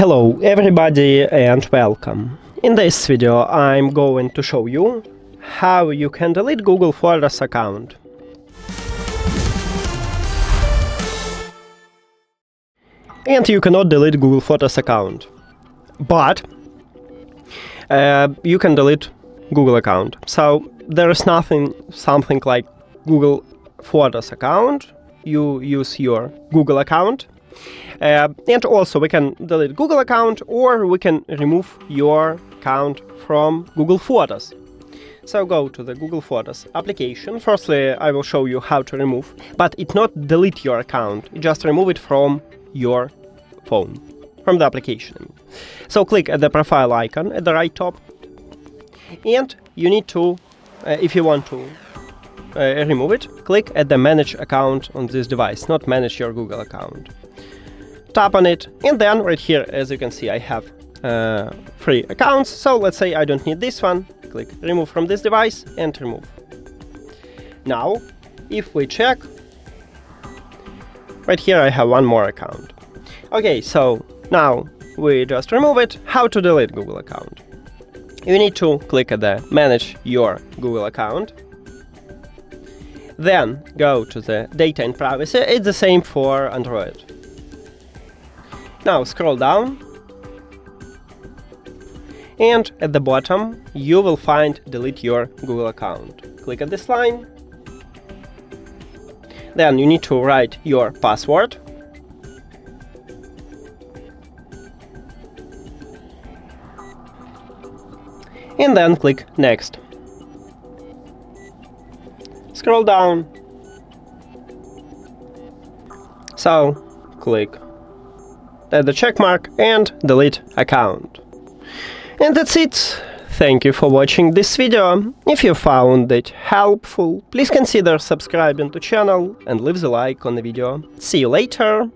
Hello everybody and welcome. In this video I'm going to show you how you can delete Google Photos account. And you cannot delete Google Photos account, but you can delete Google account. So there is something like Google Photos account. You use your Google account. And also we can delete Google account, or we can remove your account from Google Photos. So go to the Google Photos application. Firstly, I will show you how to remove, but it not delete your account, just remove it from your phone, from the application. So click at the profile icon at the right top, and you need to, if you want to remove it, click at the manage account on this device, not manage your Google account. Tap on it, and then right here, as you can see, I have 3 accounts. So let's say I don't need this one. Click remove from this device and remove. Now, if we check, right here I have one more account. Okay, so now we just remove it. How to delete Google account? You need to click at the manage your Google account. Then go to the data and privacy. It's the same for Android. Now scroll down, and at the bottom you will find delete your Google account. Click at this line. Then you need to write your password. And then click next. Scroll down. So click at the check mark and delete account. And that's it. Thank you for watching this video. If you found it helpful, please consider subscribing to channel and leave the like on the video. See you later.